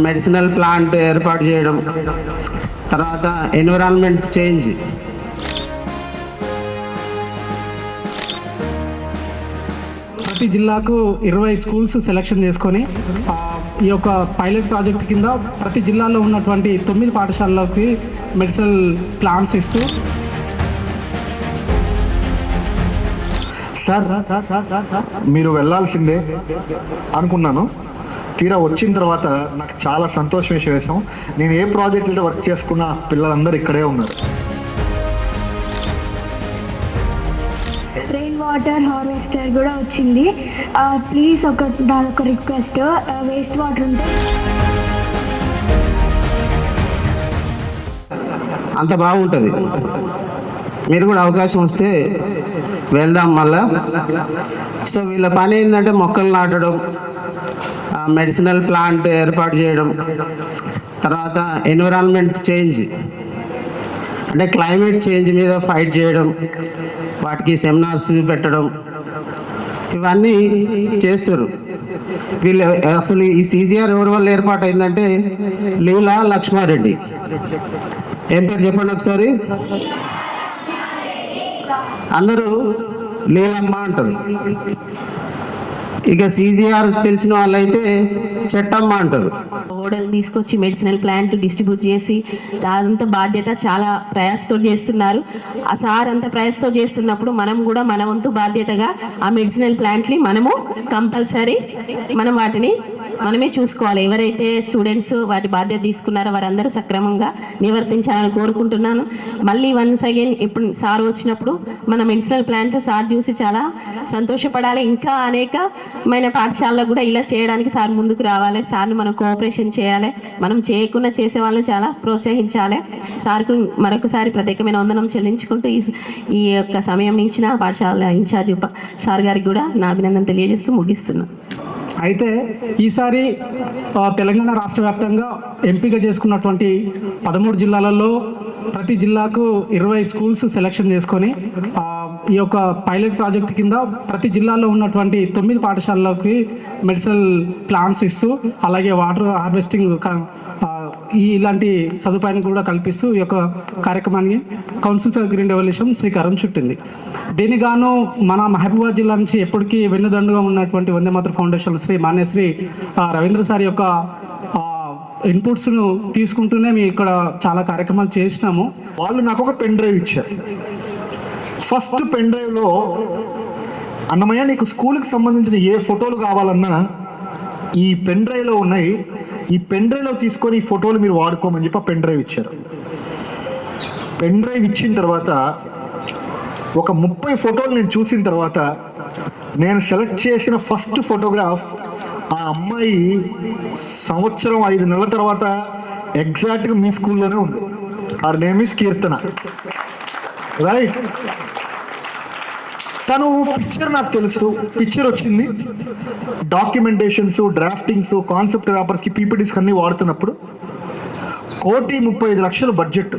Medicinal plant ఏర్పాటు చేయడం, తర్వాత ఎన్విరాన్మెంట్ చేంజ్. ప్రతి జిల్లాకు 20 స్కూల్స్ సెలెక్షన్ చేసుకొని ఈ యొక్క పైలట్ ప్రాజెక్ట్ కింద ప్రతి జిల్లాలో ఉన్నటువంటి 9 పాఠశాలలోకి మెడిసినల్ ప్లాంట్స్ ఇస్తూ, సార్ మీరు వెళ్ళాల్సిందే అనుకున్నాను. తీరా వచ్చిన తర్వాత నాకు చాలా సంతోషం విషయం. నేను ఏ ప్రాజెక్టులతో వర్క్ చేసుకున్నా పిల్లలందరూ ఇక్కడే ఉన్నారు. రెయిన్ వాటర్ హార్వెస్టర్ కూడా వచ్చింది. ప్లీజ్ నాదొక రిక్వెస్ట్, వేస్ట్ వాటర్ ఉంటే అంత బాగుంటుంది. మీరు కూడా అవకాశం వస్తే వెళ్దాం మళ్ళా. సో వీళ్ళ పని ఏంటంటే మొక్కలు నాటడం, మెడిసినల్ ప్లాంట్ ఏర్పాటు చేయడం, తర్వాత ఎన్విరాన్మెంట్ చేంజ్ అంటే క్లైమేట్ చేంజ్ మీద ఫైట్ చేయడం, వాటికి సెమినార్స్ పెట్టడం, ఇవన్నీ చేస్తారు వీళ్ళు. అసలు ఈ CGR ఎవరి వల్ల ఏర్పాటు అయిందంటే లీలా లక్ష్మారెడ్డి. ఏం పేరు చెప్పండి ఒకసారి. అందరూ లీలమ్మ అంటారు. ఇక CGR తెలిసిన వాళ్ళైతే చెట్టమ్మ అంటారు. ఓడలు తీసుకొచ్చి మెడిసినల్ ప్లాంట్ డిస్ట్రిబ్యూట్ చేసి అదంతా బాధ్యత చాలా ప్రయాసతో చేస్తున్నారు. ఆ సార్ అంత ప్రయాసతో చేస్తున్నప్పుడు మనం కూడా మన వంతు బాధ్యతగా ఆ మెడిసినల్ ప్లాంట్ని మనము కంపల్సరీ మనం వాటిని మనమే చూసుకోవాలి. ఎవరైతే స్టూడెంట్స్ వాటి బాధ్యత తీసుకున్నారో వారందరూ సక్రమంగా నిర్వర్తించాలని కోరుకుంటున్నాను. మళ్ళీ వన్స్ అగైన్ ఇప్పుడు సార్ వచ్చినప్పుడు మన మెడిసినల్ ప్లాంట్ సార్ చూసి చాలా సంతోషపడాలి. ఇంకా అనేకమైన పాఠశాలలో కూడా ఇలా చేయడానికి సార్ ముందుకు రావాలి. సార్ని మనం కోఆపరేషన్ చేయాలి. మనం చేయకుండా చేసే వాళ్ళని చాలా ప్రోత్సహించాలి. సార్కు మరొకసారి ప్రత్యేకమైన వందనం చెల్లించుకుంటూ ఈ యొక్క సమయం నుంచి నా పాఠశాల ఇన్ఛార్జ్ సార్ గారికి కూడా నా అభినందన తెలియజేస్తూ ముగిస్తున్నాను. అయితే ఈసారి తెలంగాణ రాష్ట్ర వ్యాప్తంగా ఎంపిక చేసుకున్నటువంటి 13 జిల్లాలలో ప్రతి జిల్లాకు 20 స్కూల్స్ సెలెక్షన్ చేసుకొని ఈ యొక్క పైలట్ ప్రాజెక్ట్ కింద ప్రతి జిల్లాలో ఉన్నటువంటి 9 పాఠశాలలోకి మెడిసినల్ ప్లాంట్స్ ఇస్తూ, అలాగే వాటర్ హార్వెస్టింగ్ ఇలాంటి సదుపాయాన్ని కూడా కల్పిస్తూ ఈ యొక్క కార్యక్రమాన్ని కౌన్సిల్ ఫర్ గ్రీన్ రెవల్యూషన్ శ్రీకారం చుట్టింది. దీనిగాను మన మహబూబాబాద్ జిల్లా నుంచి ఎప్పటికీ వెన్నుదండుగా ఉన్నటువంటి వందే మాతరం ఫౌండేషన్ శ్రీ మాన్యశ్రీ రవీంద్ర సార్ యొక్క ఇన్పుట్స్ను తీసుకుంటూనే మేము ఇక్కడ చాలా కార్యక్రమాలు చేసినాము. వాళ్ళు నాకు ఒక పెన్ డ్రైవ్ ఇచ్చారు. ఫస్ట్ పెన్ డ్రైవ్లో అన్నమయ్య నీకు స్కూల్కి సంబంధించిన ఏ ఫోటోలు కావాలన్నా ఈ పెన్ డ్రైవ్లో ఉన్నాయి, ఈ పెన్ డ్రైవ్లో తీసుకొని ఈ ఫోటోలు మీరు వాడుకోమని చెప్పి ఆ పెన్ డ్రైవ్ ఇచ్చారు. పెన్ డ్రైవ్ ఇచ్చిన తర్వాత ఒక 30 ఫోటోలు నేను చూసిన తర్వాత నేను సెలెక్ట్ చేసిన ఫస్ట్ ఫోటోగ్రాఫ్ ఆ అమ్మాయి సంవత్సరం 5 నెలల తర్వాత ఎగ్జాక్ట్గా మీ స్కూల్లోనే ఉంది. Her name is Keerthana, right? తను పిక్చర్ నాకు తెలుసు, పిక్చర్ వచ్చింది. డాక్యుమెంటేషన్స్, డ్రాఫ్టింగ్స్, కాన్సెప్ట్ పేపర్స్కి, పీపీటీస్ అన్నీ వాడుతున్నప్పుడు 1,35,00,000 బడ్జెట్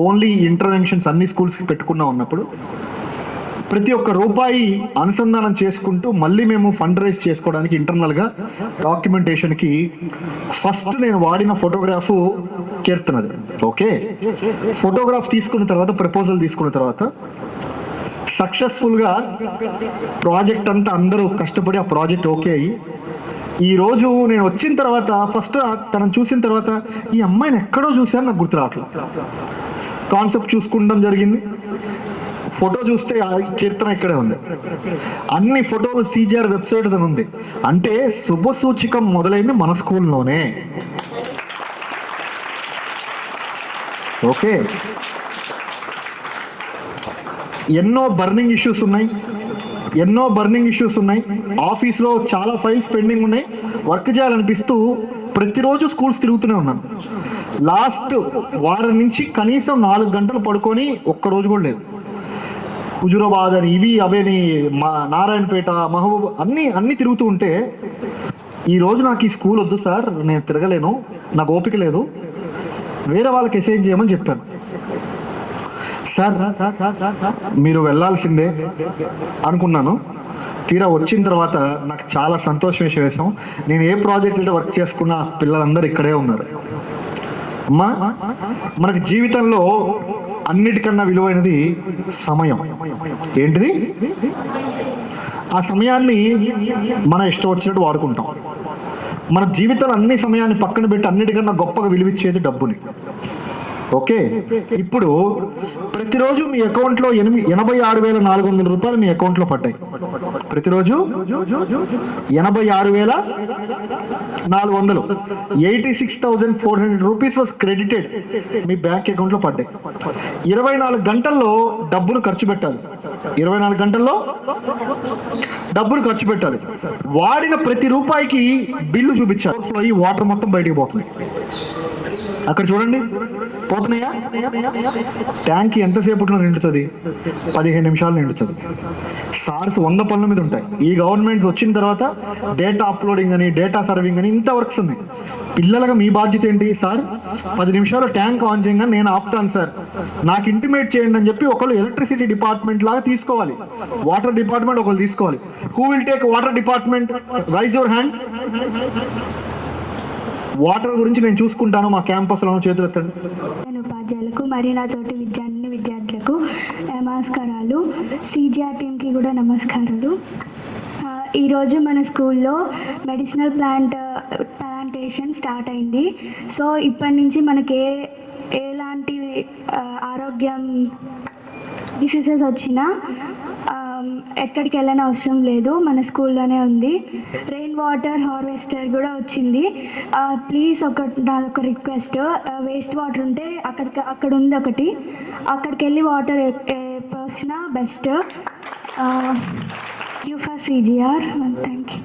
ఓన్లీ ఇంటర్వెన్షన్స్ అన్ని స్కూల్స్కి పెట్టుకున్నా ఉన్నప్పుడు ప్రతి ఒక్క రూపాయి అనుసంధానం చేసుకుంటూ మళ్ళీ మేము ఫండ్ రైజ్ చేసుకోవడానికి ఇంటర్నల్గా డాక్యుమెంటేషన్కి ఫస్ట్ నేను వాడిన ఫోటోగ్రాఫ్ కీర్తనది. ఓకే, ఫోటోగ్రాఫ్ తీసుకున్న తర్వాత, ప్రపోజల్ తీసుకున్న తర్వాత సక్సెస్ఫుల్గా ప్రాజెక్ట్ అంతా అందరూ కష్టపడి ఆ ప్రాజెక్ట్ ఓకే అయ్యి ఈరోజు నేను వచ్చిన తర్వాత ఫస్ట్ తనను చూసిన తర్వాత ఈ అమ్మాయిని ఎక్కడో చూశాను, నాకు గుర్తు రావట్లేదు. కాన్సెప్ట్ చూసుకుంటాం జరిగింది. ఫోటో చూస్తే కీర్తన ఇక్కడే ఉంది. అన్ని ఫోటోలు CGR వెబ్సైట్ అని ఉంది. అంటే శుభ సూచికం మొదలైంది మన స్కూల్లోనే. ఓకే, ఎన్నో బర్నింగ్ ఇష్యూస్ ఉన్నాయి. ఆఫీస్లో చాలా ఫైల్స్ పెండింగ్ ఉన్నాయి. వర్క్ చేయాలనిపిస్తూ ప్రతిరోజు స్కూల్స్ తిరుగుతూనే ఉన్నాను. లాస్ట్ వారం నుంచి కనీసం 4 గంటలు పడుకొని ఒక్కరోజు కూడా లేదు. హుజూరాబాద్ అని, ఇవి అవేని, నారాయణపేట, మహబూబ్ అన్నీ తిరుగుతూ ఉంటే ఈరోజు నాకు ఈ స్కూల్ వద్దు సార్, నేను తిరగలేను, నాకు ఓపిక లేదు, వేరే వాళ్ళకి అసైన్ చేయమని చెప్పాను. సార్ మీరు వెళ్ళాల్సిందే అనుకున్నాను. తీరా వచ్చిన తర్వాత నాకు చాలా సంతోషం విషయం, నేను ఏ ప్రాజెక్టులతో వర్క్ చేసుకున్న పిల్లలందరూ ఇక్కడే ఉన్నారు. అమ్మా, మనకి జీవితంలో అన్నిటికన్నా విలువైనది సమయం. ఏంటిది? ఆ సమయాన్ని మన ఇష్టం వచ్చినట్టు వాడుకుంటాం. మన జీవితంలో అన్ని సమయాన్ని పక్కన పెట్టి అన్నిటికన్నా గొప్పగా విలువిచ్చేది డబ్బుని. ఓకే, ఇప్పుడు ప్రతిరోజు మీ అకౌంట్లో 86,400 రూపాయలు మీ అకౌంట్లో పడ్డాయి. ప్రతిరోజు 86,400, 86,400 rupees was credited me bank అకౌంట్లో పడ్డాయి. 24 గంటల్లో డబ్బును ఖర్చు పెట్టాలి. 24 గంటల్లో డబ్బులు ఖర్చు పెట్టాలి. వాడిన ప్రతి రూపాయికి బిల్లు చూపించాలి. ఈ వాటర్ మొత్తం బయటికి పోతుంది. అక్కడ చూడండి, పోతున్నాయా? ట్యాంక్ ఎంతసేపట్లో నిండుతుంది? 15 నిమిషాలు నిండుతుంది. సార్స్ 100 పనుల మీద ఉంటాయి. ఈ గవర్నమెంట్స్ వచ్చిన తర్వాత డేటా అప్లోడింగ్ అని, డేటా సర్వింగ్ అని ఇంత వర్క్స్ ఉన్నాయి. పిల్లలుగా మీ బాధ్యత ఏంటి? సార్ 10 నిమిషాలు ట్యాంక్ ఆన్ చేయగా నేను ఆపుతాను సార్, నాకు ఇంటిమేట్ చేయండి అని చెప్పి ఒకళ్ళు ఎలక్ట్రిసిటీ డిపార్ట్మెంట్ లాగా తీసుకోవాలి, వాటర్ డిపార్ట్మెంట్ ఒకళ్ళు తీసుకోవాలి. Who will take water department? Rise your hand. Water గురించి నేను చూసుకుంటాను మా క్యాంపస్లో, చేతులు ఎత్తండి. ఉపాధ్యాయులకు మరియు నా తోటి విద్యార్థులకు నమస్కారాలు. సిజిఆర్ టీమ్కి కూడా నమస్కారాలు. ఈరోజు మన స్కూల్లో మెడిసినల్ ప్లాంటేషన్ స్టార్ట్ అయింది. సో ఇప్పటి నుంచి మనకి ఎలాంటి ఆరోగ్యం డిసీజెస్ వచ్చినా ఎక్కడికి వెళ్ళని అవసరం లేదు, మన స్కూల్లోనే ఉంది. రెయిన్ వాటర్ హార్వెస్టర్ కూడా వచ్చింది. ప్లీజ్ నాదొక రిక్వెస్ట్, వేస్ట్ వాటర్ ఉంటే అక్కడ ఉంది ఒకటి, అక్కడికి వెళ్ళి వాటర్ పోసినా best. You for CGR. Thank you.